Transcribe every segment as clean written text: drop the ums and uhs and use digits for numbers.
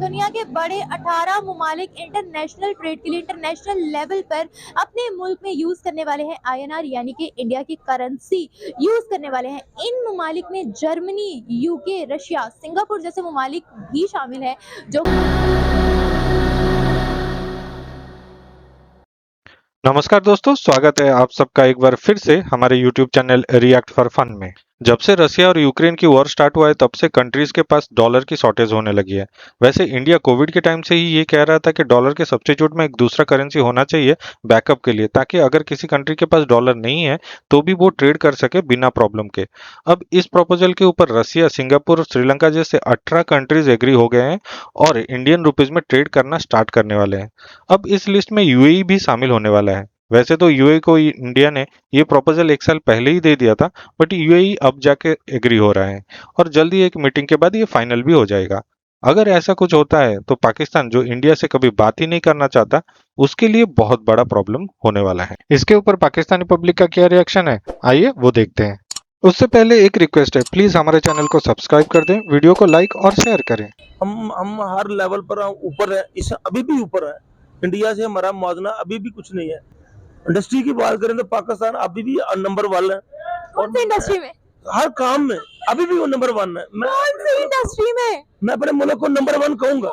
दुनिया के बड़े 18 ममालिक इंटरनेशनल ट्रेड के लिए इंटरनेशनल लेवल पर अपने मुल्क में यूज करने वाले हैं INR यानी कि इंडिया की करेंसी यूज करने वाले हैं। इन ममालिक में जर्मनी, UK, रशिया, सिंगापुर जैसे ममालिक भी शामिल है जो नमस्कार दोस्तों, स्वागत है आप सबका एक बार फिर से हमारे YouTube channel react for fun में। जब से रशिया और यूक्रेन की वॉर स्टार्ट हुआ है तब से कंट्रीज के पास डॉलर की शॉर्टेज होने लगी है। वैसे इंडिया कोविड के टाइम से ही ये कह रहा था कि डॉलर के सब्स्टिट्यूट में एक दूसरा करेंसी होना चाहिए बैकअप के लिए, ताकि अगर किसी कंट्री के पास डॉलर नहीं है तो भी वो ट्रेड कर सके बिना प्रॉब्लम के। अब इस प्रपोजल के ऊपर रशिया, सिंगापुर और श्रीलंका जैसे 18 कंट्रीज एग्री हो गए हैं और इंडियन रुपीज में ट्रेड करना स्टार्ट करने वाले हैं। अब इस लिस्ट में UAE भी शामिल होने वाला है। वैसे तो UAE को इंडिया ने ये प्रपोजल एक साल पहले ही दे दिया था, बट UAE अब जाके एग्री हो रहा है और जल्दी एक मीटिंग के बाद ये फाइनल भी हो जाएगा। अगर ऐसा कुछ होता है तो पाकिस्तान, जो इंडिया से कभी बात ही नहीं करना चाहता, उसके लिए बहुत बड़ा प्रॉब्लम होने वाला है। इसके ऊपर पाकिस्तानी पब्लिक का क्या रिएक्शन है, आइए वो देखते हैं। उससे पहले एक रिक्वेस्ट है, प्लीज हमारे चैनल को सब्सक्राइब कर दें, वीडियो को लाइक और शेयर करें। हम हर लेवल पर ऊपर है, इस अभी भी ऊपर है। इंडिया से हमारा मुआवजा अभी भी कुछ नहीं है। इंडस्ट्री की बात करें तो पाकिस्तान अभी भी नंबर 1 है। कौन सी इंडस्ट्री में? हर काम में अभी भी वो नंबर 1 है। कौन सी इंडस्ट्री में? मैं अपने मुल्क को नंबर 1 कहूंगा।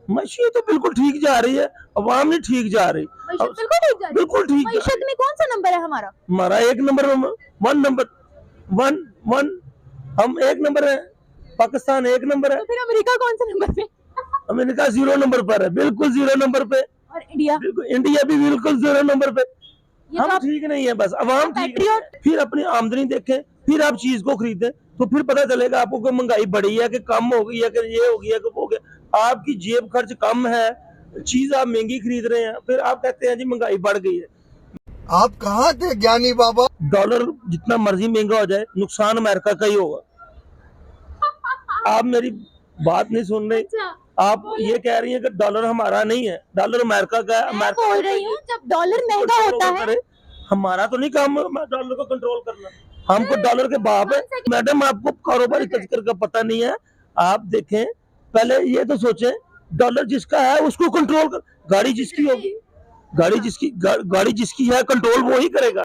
मशीन तो बिल्कुल ठीक जा रही है, अवाम नहीं ठीक जा रही। बिल्कुल ठीक। मईशत में कौन सा नंबर है हमारा? हमारा 1 नंबर, 1 नंबर, 1 हम 1 नंबर है। पाकिस्तान 1 नंबर है। तो फिर अमेरिका कौन से नंबर पे? अमेरिका 0 नंबर पर है, बिल्कुल 0 नंबर पे। और इंडिया? बिल्कुल इंडिया भी बिल्कुल 0 नंबर पे। हम तो ठीक नहीं है, बस अवाम ठीक है। फिर अपनी आमदनी देखें, फिर आप चीज को खरीदें तो फिर पता चलेगा आपको कि महंगाई बढ़ी है कि कम हो गई है, कि ये हो गया कि वो हो गया। आपकी जेब खर्च कम है, चीज आप महंगी खरीद रहे हैं, फिर आप कहते हैं जी महंगाई बढ़ गई है। आप कहाँ थे ज्ञानी बाबा? डॉलर जितना मर्जी महंगा हो जाए, नुकसान अमेरिका का ही होगा। आप मेरी बात नहीं सुन रहे। आप ये कह रही हैं कि डॉलर हमारा नहीं है, डॉलर अमेरिका का है। मैं बोल रही हूँ जब डॉलर महंगा होता है, हमारा तो नहीं काम डॉलर को कंट्रोल करना। हमको डॉलर के बाप है। मैडम, आपको कारोबारी तस्कर का पता नहीं है। आप देखें, पहले ये तो सोचें, डॉलर जिसका है उसको कंट्रोल कर। गाड़ी जिसकी होगी, गाड़ी जिसकी है कंट्रोल वो ही करेगा।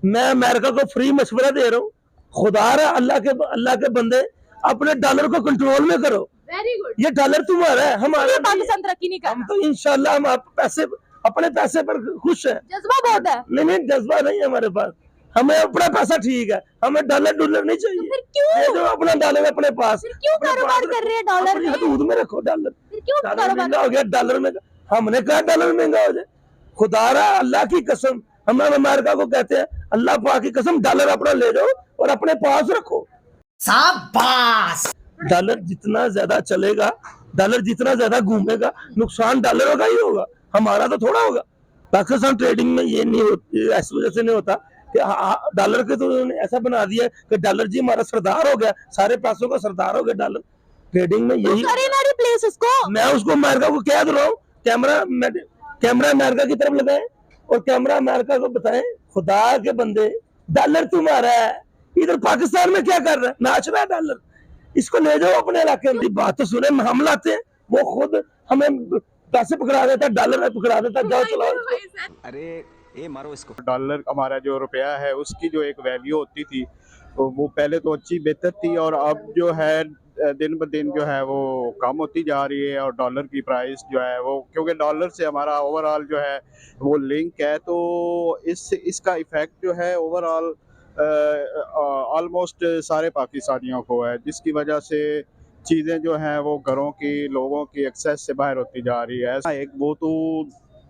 मैं अमेरिका को फ्री मशवरा दे रहा हूँ। खुदा रहा, अल्लाह के बंदे, अपने डॉलर को कंट्रोल में करो। Very good. ये डॉलर तुम्हारा है, हमारा पाकिस्तान तरक्की नहीं कर। हम तो इंशाल्लाह हम अपने पैसे पर खुश हैं। जज्बा बहुत है। नहीं, जज्बा नहीं है हमारे पास। हमें अपना पैसा ठीक है, हमें डॉलर नहीं चाहिए। तो फिर क्यों? जो अपना डॉलर अपने पास, क्यों कारोबार कर रहे हैं डॉलर में? हदूद में रखो डॉलर। क्यों महंगा हो गया डॉलर में? हमने कहा डॉलर महंगा हो जाए? खुदा रहा, अल्लाह की कसम, हम अमेरिका को कहते हैं अल्लाह पाक की कसम, डॉलर अपना ले जाओ और अपने पास रखो। शाबाश। डॉलर जितना ज्यादा चलेगा, डॉलर जितना ज्यादा घूमेगा, नुकसान डॉलर का ही होगा, हमारा तो थोड़ा होगा। पाकिस्तान ट्रेडिंग में ये नहीं होती, इस वजह से नहीं होता कि डॉलर के तो उन्होंने ऐसा बना दिया कि डॉलर जी हमारा सरदार हो गया, सारे पैसों का सरदार हो गया डॉलर। ट्रेडिंग में यही रिप्लेस उसको। मैं उसको अमेरिका को कह रहा हूँ, कैमरा अमेरिका की तरफ लगाए और कैमरा अमेरिका को बताएं, खुदा के बंदे, डॉलर तुम्हारा है, इधर पाकिस्तान में क्या कर रहा है, नाच रहा है डॉलर, इसको ले जाओ अपने इलाके में। बात तो सुने, हम लाते हैं, वो खुद हमें पैसे पकड़ा देता, डॉलर पकड़ा देता, जाओ चलाओ। अरे ये मारो इसको। डॉलर हमारा जो रुपया है उसकी जो एक वैल्यू होती थी तो वो पहले तो अच्छी बेहतर थी, और अब जो है दिन ब दिन जो है वो कम होती जा रही है। और डॉलर की प्राइस जो है वो, क्योंकि डॉलर से हमारा ओवरऑल जो है वो लिंक है, तो इसका इफ़ेक्ट जो है ओवरऑल ऑलमोस्ट सारे पाकिस्तानियों को है, जिसकी वजह से चीज़ें जो हैं वो घरों की, लोगों की एक्सेस से बाहर होती जा रही है। वो तो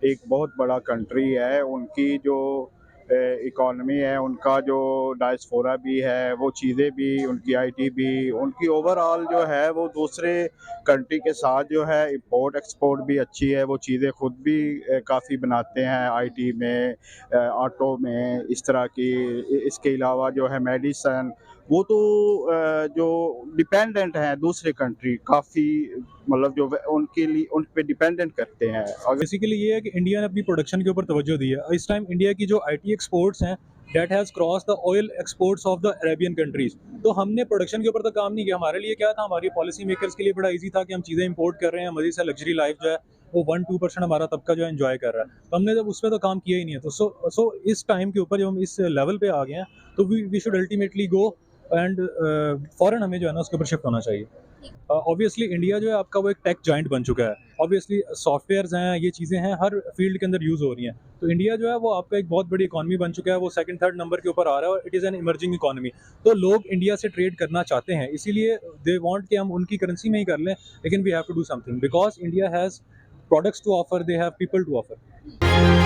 एक बहुत बड़ा कंट्री है, उनकी जो इकॉनमी है, उनका जो डायस्पोरा भी है, वो चीज़ें भी, उनकी आईटी भी, उनकी ओवरऑल जो है वो दूसरे कंट्री के साथ जो है इंपोर्ट एक्सपोर्ट भी अच्छी है। वो चीज़ें खुद भी काफ़ी बनाते हैं, आईटी में, ऑटो में, इस तरह की। इसके अलावा जो है मेडिसन, वो तो जो डिपेंडेंट हैं दूसरे कंट्री, काफ़ी मतलब जो उनके लिए उन पे डिपेंडेंट करते हैं। बेसिकली ये है कि इंडिया ने अपनी प्रोडक्शन के ऊपर तवज्जो दी है। इस टाइम इंडिया की जो आईटी एक्सपोर्ट्स हैं that has crossed the oil exports of the Arabian countries. तो हमने प्रोडक्शन के ऊपर तो काम नहीं किया, हमारे लिए क्या था, हमारी पॉलिसी मेकर्स के लिए बड़ा इजी था कि हम चीज़ें इंपोर्ट कर रहे हैं, मज़े से लग्जरी लाइफ जो है वो 1-2% हमारा तबका जो है एंजॉय कर रहा है, तो हमने जब उस पर तो काम किया ही नहीं है। तो सो इस टाइम के ऊपर जब हम इस लेवल पे आ गए हैं तो we should ultimately go and foreign हमें जो है ना उसके ऊपर शिफ्ट होना चाहिए। ऑब्वियसली इंडिया जो है आपका वो एक टेक जॉइंट बन चुका है, ऑब्वियसली सॉफ्टवेयर्स हैं, ये चीज़ें हैं, हर फील्ड के अंदर यूज़ हो रही हैं, तो इंडिया जो है वो आपका एक बहुत बड़ी इकॉनमी बन चुका है, वो 2nd-3rd नंबर के ऊपर आ रहा है और it is an emerging economy. तो लोग इंडिया से ट्रेड करना चाहते हैं, इसीलिए दे वांट कि हम उनकी करेंसी में ही कर लें, लेकिन we have to do something because India has products to offer, they have people to offer.